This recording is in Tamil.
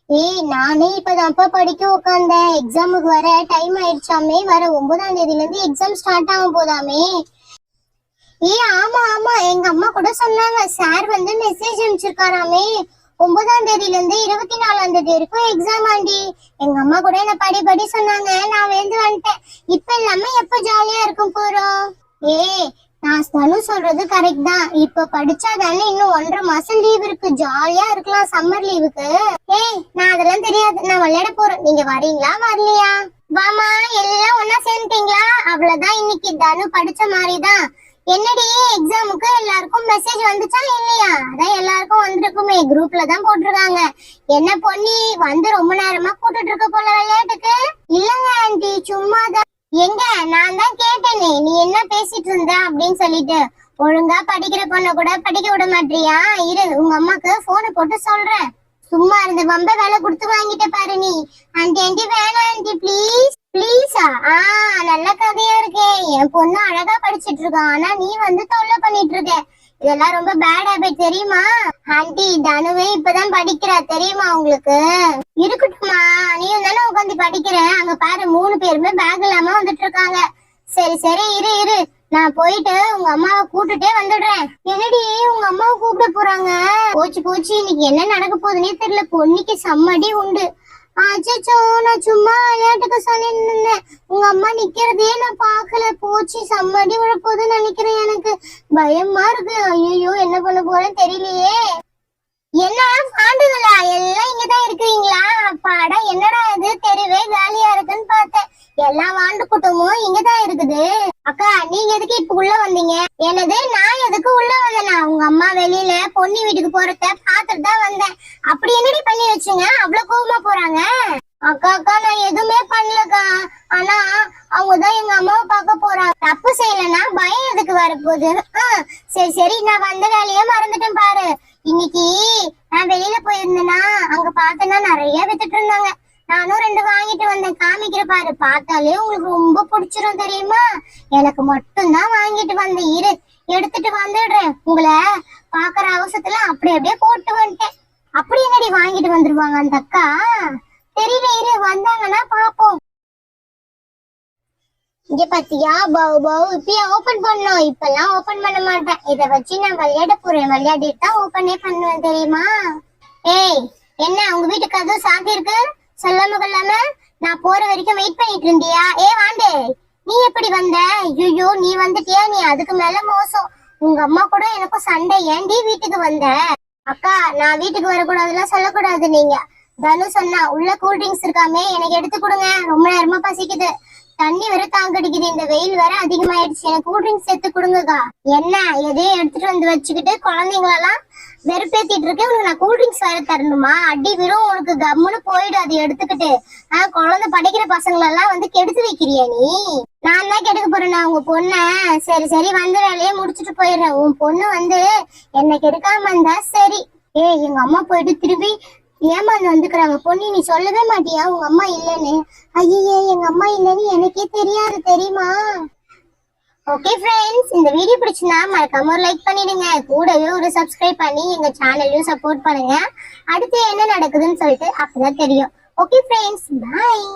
நானே இப்பதான்ப்பா படிக்க உட்காந்தேன். எக்ஸாமுக்கு வர டைம் ஆயிடுச்சாமே. வர 9ஆம் தேதியில இருந்து எக்ஸாம் ஸ்டார்ட் ஆக போதாமே. ஆமா ஆமா, எங்க அம்மா கூட சொன்னாங்க. சார் வந்து மெசேஜ் அனுப்பிச்சிருக்காராமே. 9ஆம் தேதியில இருந்து 24ஆம் தேதி வரைக்கும் எக்ஸாம் ஆண்டி. எங்க அம்மா கூட என்ன படி சொன்னாங்க. நான் வந்துட்டேன். இப்ப எல்லாமே எப்ப ஜாலியா இருக்கும் போறோம். நான் தனு சொல்றது கரெக்ட் தான். இப்ப படிச்சாதானே இன்னும் 1.5 மாசம் லீவ் இருக்கு. ஜாலியா இருக்கலாம் சம்மர் லீவுக்கு. நான் அதெல்லாம் தெரியாது. நான் விளையாட போறேன். நீங்க வரீங்களா வரலையா? வாமா, எல்லாம் ஒன்னா சேர்ந்துட்டீங்களா? அவ்வளவுதான். இன்னைக்கு தனு படிச்ச மாதிரிதான். என்னடி எக்ஸாமுக்கு எல்லாருக்கும் மெசேஜ் வந்துச்சா இல்லையா? அதான் எல்லாருக்கும் வந்திருக்குமே, குரூப்ல தான் போட்டிருக்காங்க. என்ன பொண்ணி வந்து ரொம்ப நேரமா கூட்டிட்டு இருக்க போல விளையாட்டுக்கு? இல்லங்க ஆண்டி, சும்மாதான். எங்க நான் தான் கேட்டேனே, நீ என்ன பேசிட்டு இருந்த அப்படின்னு சொல்லிட்டு. ஒழுங்கா படிக்கிற பொண்ண கூட படிக்க விட மாட்டியா? இரு, உங்க அம்மாக்கு போனை போட்டு சொல்றேன். சும்மா இருந்த வம்ப வேலை கொடுத்து வாங்கிட்ட பாரு நீ. ஆண்டி ஆண்டி வேணாம் ஆண்டி, பிளீஸ் பிளீஸா. நல்ல கதையா இருக்கே. என் பொண்ணு அழகா படிச்சிட்டு இருக்கான், ஆனா நீ வந்து தொல்லை பண்ணிட்டு இருக்க. இதெல்லாம் ரொம்ப பேட் ஹேபிட் தெரியுமா? ஆண்டி, தனுவே இப்பதான் படிக்கிறா தெரியுமா உங்களுக்கு? இருக்கட்டுமா, நீயும் தானே உட்காந்து படிக்கிற. அங்க பாரு 3 பேருமே பேக் இல்லாம வந்துட்டு இருக்காங்க. சரி சரி, இரு நான் போயிட்டு உங்க அம்மாவை கூப்பிட்டுட்டே வந்துடுறேன். என்னடி உங்க அம்மாவை கூப்பிட போறாங்க? போச்சு, இன்னைக்கு என்ன நடக்க போகுதுன்னே தெரியல. பொன்னிக்கு செம்மடி உண்டு. அச்சோ, நான் சும்மா விளையாட்டுக்கு சொல்லிருந்தேன். உங்க அம்மா நிக்கிறதே நான் பாக்கல. போச்சு, செம்மடி விழ போதுன்னு நினைக்கிறேன். எனக்கு பயமா இருக்கு. ஐயோ, என்ன பண்ண போறேன்னு தெரியலையே. என்ன பாண்டுங்களா, எல்லாம் இங்கதான் இருக்கிறீங்களா? அப்பாடா, என்னடா இது தெருவே காலியா இருக்குன்னு பார்த்தேன். எல்லா வாண்டு கூட்டமும் இங்கதான் இருக்குது. அக்கா, நீங்க எதுக்கு இப்ப உள்ள வந்தீங்க? எனது நான் எதுக்கு உள்ள வந்தேனா? உங்க அம்மா வெளியில பொன்னி வீட்டுக்கு போறத பாத்துட்டு தான் வந்தேன். அப்படி என்னடி பண்ணி வச்சுங்க அவ்வளவு கோவமா போறாங்க? அக்கா, நான் எதுவுமே பண்ணலக்கா. ஆனா அவங்கதான் எங்க அம்மாவை பார்க்க போறாங்க. தப்பு செய்யலன்னா பயம் எதுக்கு வரப்போகுது? சரி, நான் வந்த வேலையே மறந்துட்டேன் பாரு. இன்னைக்கு நான் வெளியில போயிருந்தேன்னா அங்க பார்த்தேன்னா நிறைய வித்துட்டு இருந்தாங்க. நானும் 2 வாங்கிட்டு வந்தேன். காமிக்கிற பாரு, பார்த்தாலே உங்களுக்கு ரொம்ப பிடிச்சிரும் தெரியுமா? எனக்கு மட்டும்தான் வாங்கிட்டு வந்தேன். இரு, எடுத்துட்டு வந்துடுறேன். உங்களை பாக்குற அவசரத்துல அப்படியே போட்டு வந்துட்டேன். அப்படி என்னடி வாங்கிட்டு வந்துருவாங்க அந்த அக்கா? தெரியல, இரு வந்தாங்கன்னா பாப்போம். இங்க பாத்தியா, இப்பயே ஓபன் பண்ணோம். இப்பெல்லாம் ஓபன் பண்ண மாட்டேன். இத வச்சு நான் விளையாட போறேன். விளையாடிட்டு தான் ஓபனே பண்ணுவேன் தெரியுமா? என்ன உங்க வீட்டுக்கு கதவு சாத்தி இருக்கு? சொல்லாம கொள்ளாம நான் போற வரைக்கும் வெயிட் பண்ணிட்டு இருந்தியா? வாண்டே, நீ எப்படி வந்த? ஐயோ, நீ வந்துட்டியா? நீ அதுக்கு மேல மோசம். உங்க அம்மா கூட எனக்கும் சண்டை. ஏன்டி வீட்டுக்கு வந்த? அக்கா, நான் வீட்டுக்கு வரக்கூடாதுலாம் சொல்லக்கூடாது. நீங்க தனு சொன்னா உள்ள கூல்ட்ரிங்க்ஸ் இருக்காமே, எனக்கு எடுத்து கொடுங்க. ரொம்ப நேரமா பசிக்குது. தண்ணி வேற தாங்கடிக்குது. இந்த வெயில் வேற அதிகமாயிடுச்சு. எனக்கு கூல்ட்ரிங்க்ஸ் எடுத்து கொடுங்கக்கா. என்ன எதையும் எடுத்துட்டு வந்து வச்சுக்கிட்டு குழந்தைங்களெல்லாம் வெறுப்பேத்திட்டு இருக்கேன். உனக்கு நான் கூல்ட்ரிங்க்ஸ் வேற தரணுமா? அடி விரும் உனக்கு. கம்முன்னு போயிடும் அதை எடுத்துக்கிட்டு. குழந்தை படிக்கிற பசங்களெல்லாம் வந்து கெடுத்து வைக்கிறியா நீ? நான் தான் கெடுக்க போறேன் உங்க பொண்ண. சரி, வந்த வேலையே முடிச்சுட்டு போயிடுறேன். உன் பொண்ணு வந்து என்ன கெடுக்காம இருந்தா சரி. எங்க அம்மா போயிட்டு திருப்பி ஏமாந்து வந்துக்கிறாங்க. பொண்ணு, நீ சொல்லவே மாட்டியா உங்க அம்மா இல்லைன்னு? ஐயே, எங்க அம்மா இல்லைன்னு எனக்கே தெரியாது தெரியுமா? ஓகே ஃப்ரெண்ட்ஸ், இந்த வீடியோ பிடிச்சிருந்தா மறக்காம ஒரு லைக் பண்ணிடுங்க. கூடவே ஒரு சப்ஸ்கிரைப் பண்ணி எங்க சேனலையும் சப்போர்ட் பண்ணுங்க. அடுத்து என்ன நடக்குதுன்னு சொல்லிட்டு அப்பதான் தெரியும். ஓகே ஃப்ரெண்ட்ஸ், பாய்.